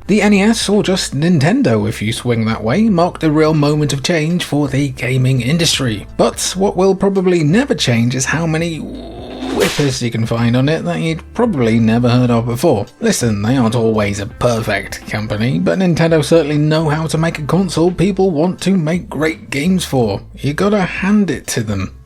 The NES, or just Nintendo if you swing that way, marked a real moment of change for the gaming industry. But what will probably never change is how many whippers you can find on it that you'd probably never heard of before. Listen, they aren't always a perfect company, but Nintendo certainly know how to make a console people want to make great games for. You gotta hand it to them.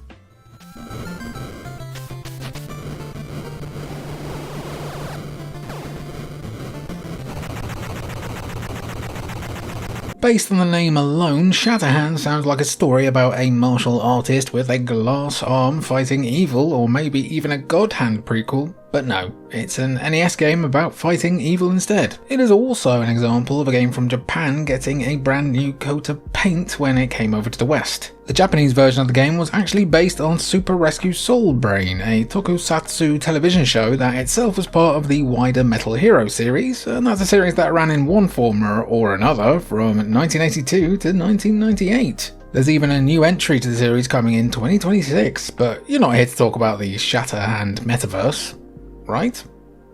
Based on the name alone, Shatter Hand sounds like a story about a martial artist with a glass arm fighting evil, or maybe even a God Hand prequel, but no, it's an NES game about fighting evil instead. It is also an example of a game from Japan getting a brand new coat of paint when it came over to the West. The Japanese version of the game was actually based on Super Rescue Soul Brain, a tokusatsu television show that itself was part of the wider Metal Hero series, and that's a series that ran in one form or another from 1982 to 1998. There's even a new entry to the series coming in 2026, but you're not here to talk about the Shatter Hand metaverse, right?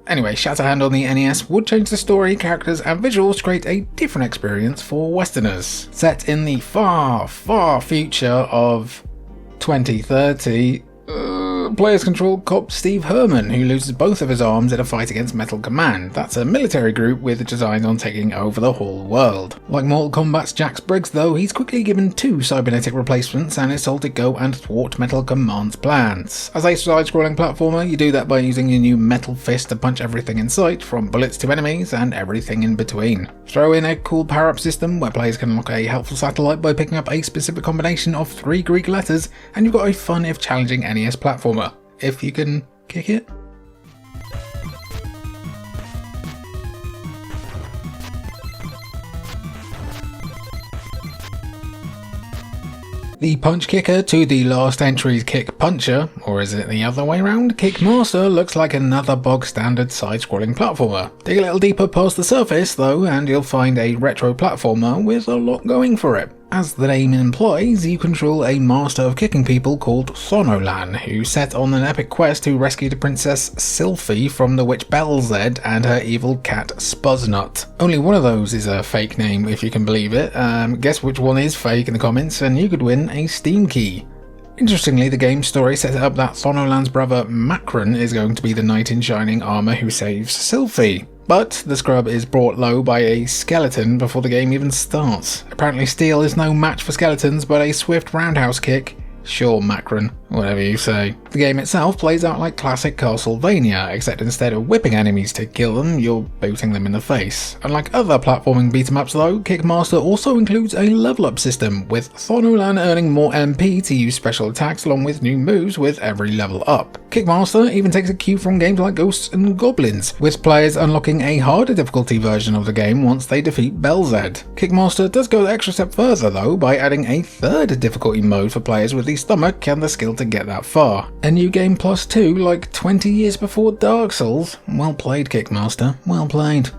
Anyway, Shatter Hand on the NES would change the story, characters and visuals to create a different experience for Westerners. Set in the far, far future of 2030, players control cop Steve Herman, who loses both of his arms in a fight against Metal Command. That's a military group with designs on taking over the whole world. Like Mortal Kombat's Jax Briggs though, he's quickly given 2 cybernetic replacements and is told to go and thwart Metal Command's plans. As a side-scrolling platformer, you do that by using your new metal fist to punch everything in sight, from bullets to enemies and everything in between. Throw in a cool power-up system where players can unlock a helpful satellite by picking up a specific combination of 3 Greek letters, and you've got a fun if challenging NES platformer. If you can kick it. The punch kicker to the last entry's kick puncher, or is it the other way around? Kickmaster looks like another bog standard side-scrolling platformer. Dig a little deeper past the surface though and you'll find a retro platformer with a lot going for it. As the name implies, you control a master of kicking people called Sonolan, who set on an epic quest to rescue the princess Sylphie from the witch Belzed and her evil cat Spuznut. Only one of those is a fake name if you can believe it. Guess which one is fake in the comments and you could win a Steam key. Interestingly, the game's story sets up that Sonolan's brother Makron is going to be the knight in shining armour who saves Sylphie. But the scrub is brought low by a skeleton before the game even starts. Apparently steel is no match for skeletons, but a swift roundhouse kick, sure Makron, whatever you say. The game itself plays out like classic Castlevania, except instead of whipping enemies to kill them, you're booting them in the face. Unlike other platforming beat-em-ups though, Kickmaster also includes a level-up system, with Sonolan earning more MP to use special attacks along with new moves with every level up. Kickmaster even takes a cue from games like Ghosts and Goblins, with players unlocking a harder difficulty version of the game once they defeat Belzed. Kickmaster does go the extra step further though, by adding a 3rd difficulty mode for players with the stomach and the skill to get that far. A new game plus 2, like 20 years before Dark Souls. Well played, Kickmaster, well played.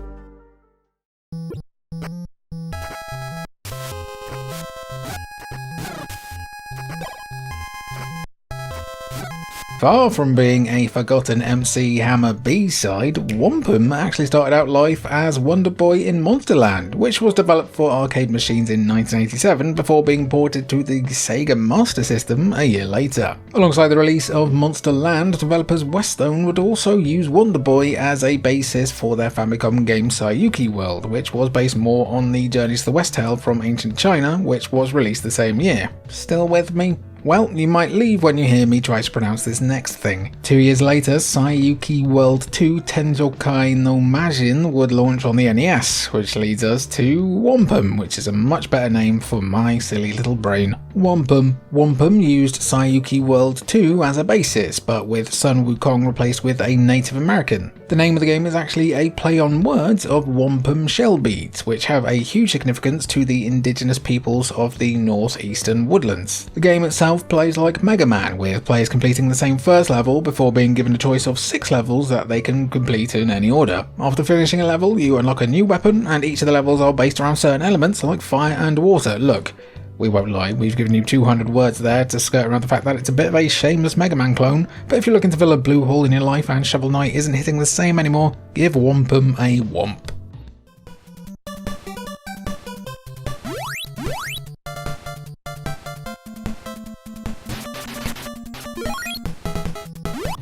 Far from being a forgotten MC Hammer B-side, Whomp Em actually started out life as Wonder Boy in Monsterland, which was developed for arcade machines in 1987 before being ported to the Sega Master System a year later. Alongside the release of Monsterland, developers Westone would also use Wonder Boy as a basis for their Famicom game Sayuki World, which was based more on the Journeys to the West tale from ancient China, which was released the same year. Still with me? Well, you might leave when you hear me try to pronounce this next thing. 2 years later, Sayuki World 2 Tenzokai no Majin would launch on the NES, which leads us to Whomp Em, which is a much better name for my silly little brain. Whomp Em. Whomp Em used Sayuki World 2 as a basis, but with Sun Wukong replaced with a Native American. The name of the game is actually a play on words of wampum shell beads, which have a huge significance to the indigenous peoples of the northeastern woodlands. The game itself plays like Mega Man, with players completing the same first level before being given a choice of 6 levels that they can complete in any order. After finishing a level, you unlock a new weapon, and each of the levels are based around certain elements like fire and water. Look, we won't lie, we've given you 200 words there to skirt around the fact that it's a bit of a shameless Mega Man clone, but if you're looking to fill a blue hole in your life and Shovel Knight isn't hitting the same anymore, give Whomp Em a whomp.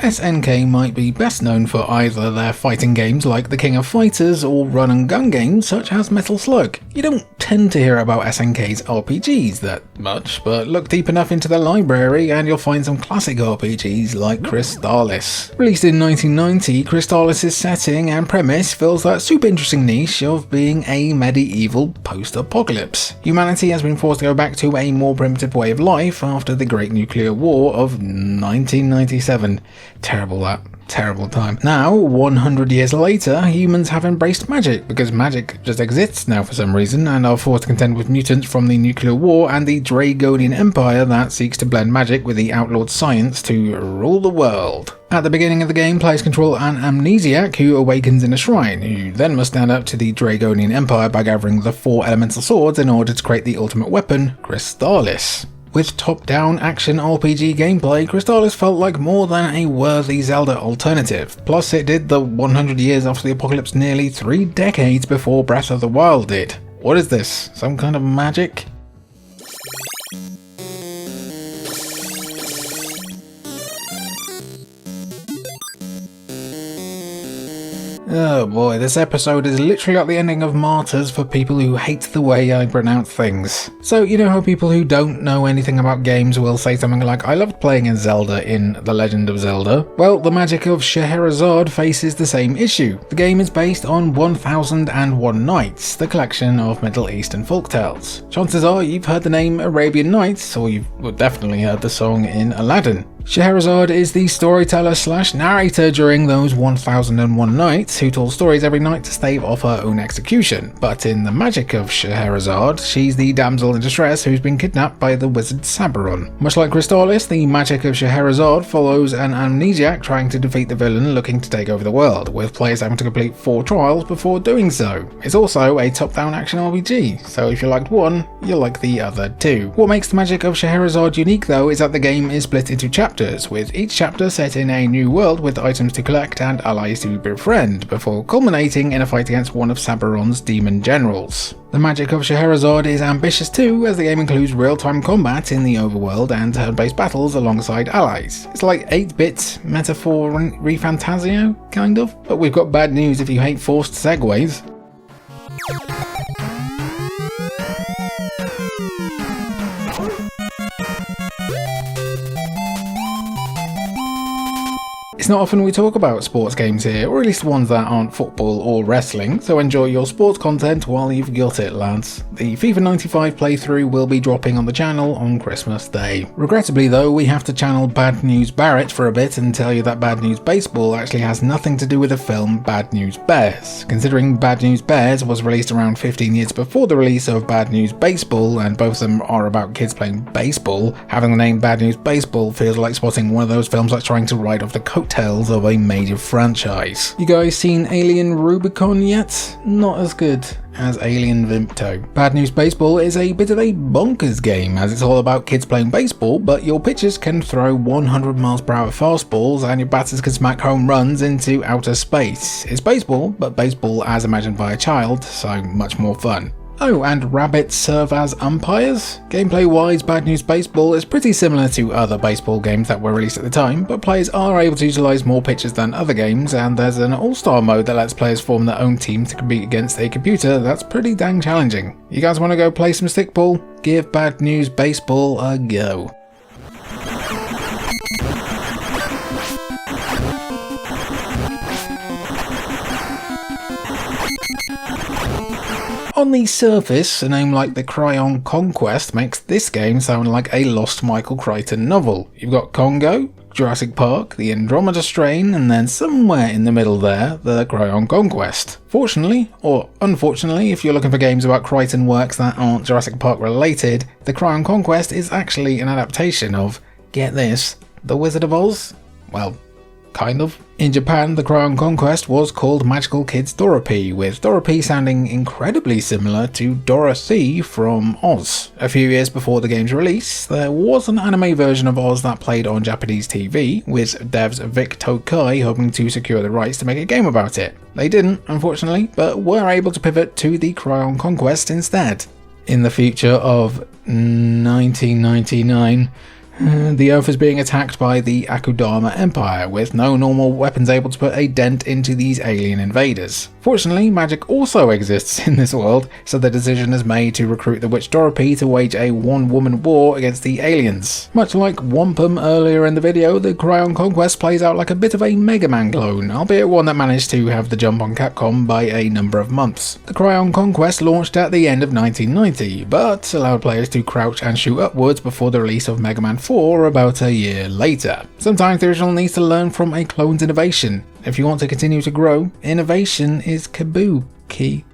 SNK might be best known for either their fighting games like The King of Fighters or run-and-gun games such as Metal Slug. You don't tend to hear about SNK's RPGs that much, but look deep enough into their library and you'll find some classic RPGs like Crystalis. Released in 1990, Crystalis' setting and premise fills that super interesting niche of being a medieval post-apocalypse. Humanity has been forced to go back to a more primitive way of life after the Great Nuclear War of 1997. Terrible time. Now, 100 years later, humans have embraced magic, because magic just exists now for some reason, and are forced to contend with mutants from the nuclear war and the Dragonian Empire that seeks to blend magic with the outlawed science to rule the world. At the beginning of the game, players control an amnesiac who awakens in a shrine, who then must stand up to the Dragonian Empire by gathering the 4 elemental swords in order to create the ultimate weapon, Crystalis. With top-down action RPG gameplay, Crystalis felt like more than a worthy Zelda alternative. Plus, it did the 100 years after the apocalypse nearly 3 decades before Breath of the Wild did. What is this? Some kind of magic? Oh boy, this episode is literally like the ending of Martyrs for people who hate the way I pronounce things. So, you know how people who don't know anything about games will say something like, I loved playing as Zelda in The Legend of Zelda? Well, the magic of Scheherazade faces the same issue. The game is based on 1001 Nights, the collection of Middle Eastern folktales. Chances are you've heard the name Arabian Nights, or you've definitely heard the song in Aladdin. Scheherazade is the storyteller/narrator during those 1001 nights who told stories every night to stave off her own execution, but in the magic of Scheherazade, she's the damsel in distress who's been kidnapped by the wizard Sabaron. Much like Crystalis, the magic of Scheherazade follows an amnesiac trying to defeat the villain looking to take over the world, with players having to complete 4 trials before doing so. It's also a top-down action RPG, so if you liked one, you'll like the other too. What makes the magic of Scheherazade unique though is that the game is split into chapters, with each chapter set in a new world with items to collect and allies to befriend, before culminating in a fight against one of Sabaron's demon generals. The magic of Scheherazade is ambitious too, as the game includes real-time combat in the overworld and turn-based battles alongside allies. It's like 8-bit metaphor refantasio, kind of, but we've got bad news if you hate forced segues. It's not often we talk about sports games here, or at least ones that aren't football or wrestling, so enjoy your sports content while you've got it, lads. The FIFA 95 playthrough will be dropping on the channel on Christmas Day. Regrettably though, we have to channel Bad News Barrett for a bit and tell you that Bad News Baseball actually has nothing to do with the film Bad News Bears. Considering Bad News Bears was released around 15 years before the release of Bad News Baseball, and both of them are about kids playing baseball, having the name Bad News Baseball feels like spotting one of those films like trying to ride off the coattails of a major franchise. You guys seen Alien Rubicon yet? Not as good as Alien Vimpto. Bad News Baseball is a bit of a bonkers game, as it's all about kids playing baseball, but your pitchers can throw 100 miles per hour fastballs and your batters can smack home runs into outer space. It's baseball, but baseball as imagined by a child, so much more fun. Oh, and rabbits serve as umpires? Gameplay-wise, Bad News Baseball is pretty similar to other baseball games that were released at the time, but players are able to utilise more pitches than other games, and there's an all-star mode that lets players form their own team to compete against a computer that's pretty dang challenging. You guys want to go play some stickball? Give Bad News Baseball a go. On the surface, a name like the Krion Conquest makes this game sound like a lost Michael Crichton novel. You've got Congo, Jurassic Park, the Andromeda Strain, and then somewhere in the middle there, the Krion Conquest. Fortunately, or unfortunately, if you're looking for games about Crichton works that aren't Jurassic Park related, the Krion Conquest is actually an adaptation of, get this, The Wizard of Oz? Well, kind of. In Japan, the Krion Conquest was called Magical Kids Dorothy, with Dorothy sounding incredibly similar to Dorothy from Oz. A few years before the game's release, there was an anime version of Oz that played on Japanese TV, with devs Vic Tokai hoping to secure the rights to make a game about it. They didn't, unfortunately, but were able to pivot to the Krion Conquest instead. In the future of 1999, The Earth is being attacked by the Akudama Empire, with no normal weapons able to put a dent into these alien invaders. Fortunately, magic also exists in this world, so the decision is made to recruit the witch Dorothy to wage a one-woman war against the aliens. Much like Whomp Em earlier in the video, the Krion Conquest plays out like a bit of a Mega Man clone, albeit one that managed to have the jump on Capcom by a number of months. The Krion Conquest launched at the end of 1990, but allowed players to crouch and shoot upwards before the release of Mega Man 4 about a year later. Sometimes the original needs to learn from a clone's innovation. If you want to continue to grow, innovation is kabuki.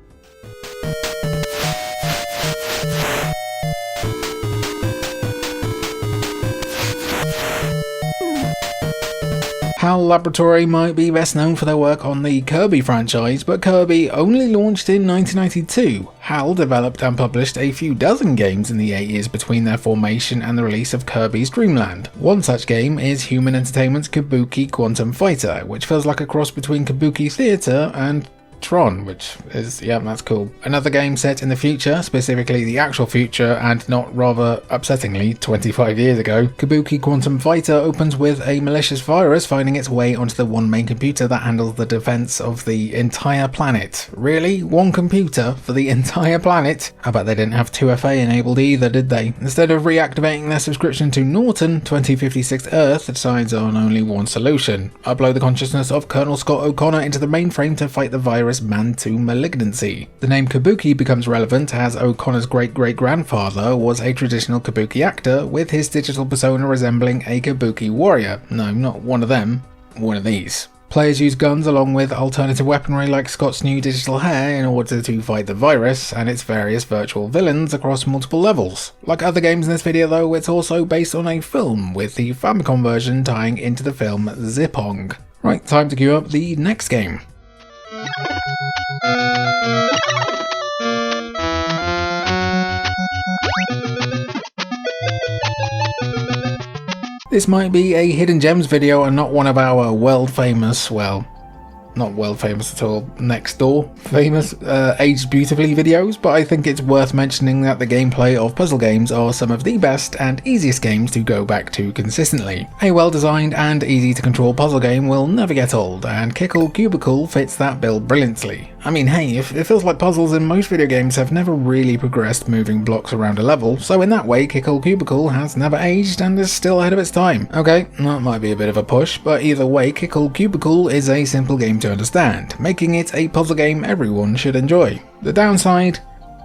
HAL Laboratory might be best known for their work on the Kirby franchise, but Kirby only launched in 1992. HAL developed and published a few dozen games in the 8 years between their formation and the release of Kirby's Dream Land. One such game is Human Entertainment's Kabuki Quantum Fighter, which feels like a cross between Kabuki Theater and Tron, which is, yeah, that's cool. Another game set in the future, specifically the actual future and not rather upsettingly 25 years ago. Kabuki Quantum Fighter opens with a malicious virus finding its way onto the one main computer that handles the defense of the entire planet. Really? One computer for the entire planet? I bet they didn't have 2FA enabled either, did they? Instead of reactivating their subscription to Norton, 2056 Earth decides on only one solution: upload the consciousness of Colonel Scott O'Connor into the mainframe to fight the virus Man-2 malignancy. The name Kabuki becomes relevant as O'Connor's great-great-grandfather was a traditional Kabuki actor, with his digital persona resembling a Kabuki warrior. No, not one of them, one of these. Players use guns along with alternative weaponry like Scott's new digital hair in order to fight the virus and its various virtual villains across multiple levels. Like other games in this video though, it's also based on a film, with the Famicom version tying into the film Zipong. Right, time to queue up the next game. This might be a Hidden Gems video and not one of our world famous, well, not world famous at all, next door famous aged beautifully videos, but I think it's worth mentioning that the gameplay of puzzle games are some of the best and easiest games to go back to consistently. A well designed and easy to control puzzle game will never get old, and Kickle Cubicle fits that bill brilliantly. I mean, hey, it feels like puzzles in most video games have never really progressed moving blocks around a level, so in that way Kickle Cubicle has never aged and is still ahead of its time. Okay, that might be a bit of a push, but either way Kickle Cubicle is a simple game to understand, making it a puzzle game everyone should enjoy. The downside?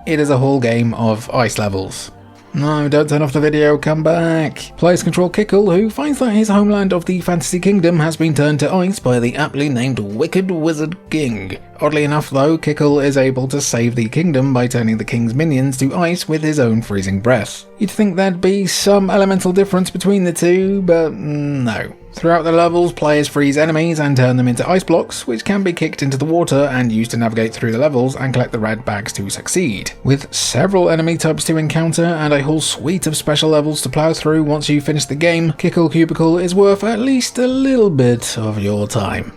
It is a whole game of ice levels. No, don't turn off the video, come back. Players control Kickle, who finds that his homeland of the Fantasy Kingdom has been turned to ice by the aptly named Wicked Wizard King. Oddly enough though, Kickle is able to save the kingdom by turning the king's minions to ice with his own freezing breath. You'd think there'd be some elemental difference between the two, but no. Throughout the levels, players freeze enemies and turn them into ice blocks, which can be kicked into the water and used to navigate through the levels and collect the red bags to succeed. With several enemy types to encounter and a whole suite of special levels to plow through once you finish the game, Kickle Cubicle is worth at least a little bit of your time.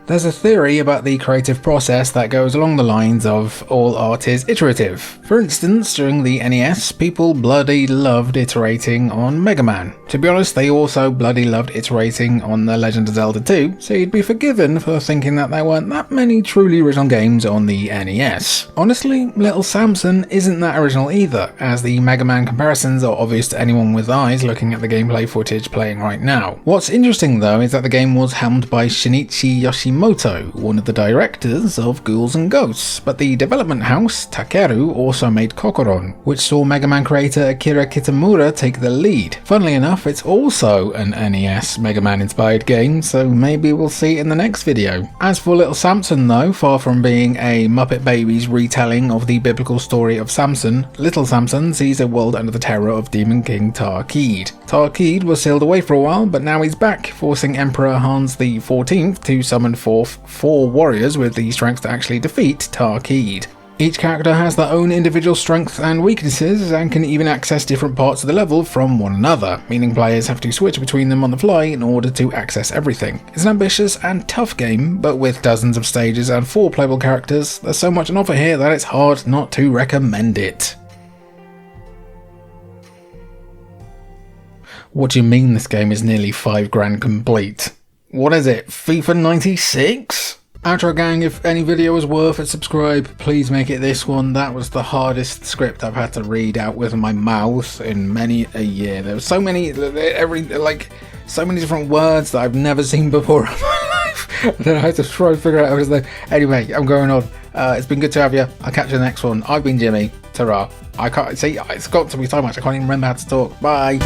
There's a theory about the creative process that goes along the lines of all art is iterative. For instance, during the NES, people bloody loved iterating on Mega Man. To be honest, they also bloody loved iterating on The Legend of Zelda 2, so you'd be forgiven for thinking that there weren't that many truly original games on the NES. Honestly, Little Samson isn't that original either, as the Mega Man comparisons are obvious to anyone with eyes looking at the gameplay footage playing right now. What's interesting though is that the game was helmed by Shinichi Yoshimoto, one of the directors of Ghouls and Ghosts, but the development house, Takeru, also made Kokoron, which saw Mega Man creator Akira Kitamura take the lead. Funnily enough, it's also an NES Mega Man inspired game, so maybe we'll see it in the next video. As for Little Samson though, far from being a Muppet Babies retelling of the biblical story of Samson, Little Samson sees a world under the terror of Demon King Tarkid. Tarkid was sealed away for a while, but now he's back, forcing Emperor Hans XIV to summon forth 4 warriors with the strength to actually defeat Tarkid. Each character has their own individual strengths and weaknesses, and can even access different parts of the level from one another, meaning players have to switch between them on the fly in order to access everything. It's an ambitious and tough game, but with dozens of stages and 4 playable characters, there's so much on offer here that it's hard not to recommend it. What do you mean this game is nearly $5 complete? What is it, FIFA 96? Outro gang, if any video is worth it, subscribe. Please make it this one. That was the hardest script I've had to read out with my mouth in many a year. There were so many, so many different words that I've never seen before in my life. And then I had to try and figure out everything. Anyway, I'm going on. It's been good to have you. I'll catch you in the next one. I've been Jimmy. Ta-ra. I can't see. It's got to be so much. I can't even remember how to talk. Bye.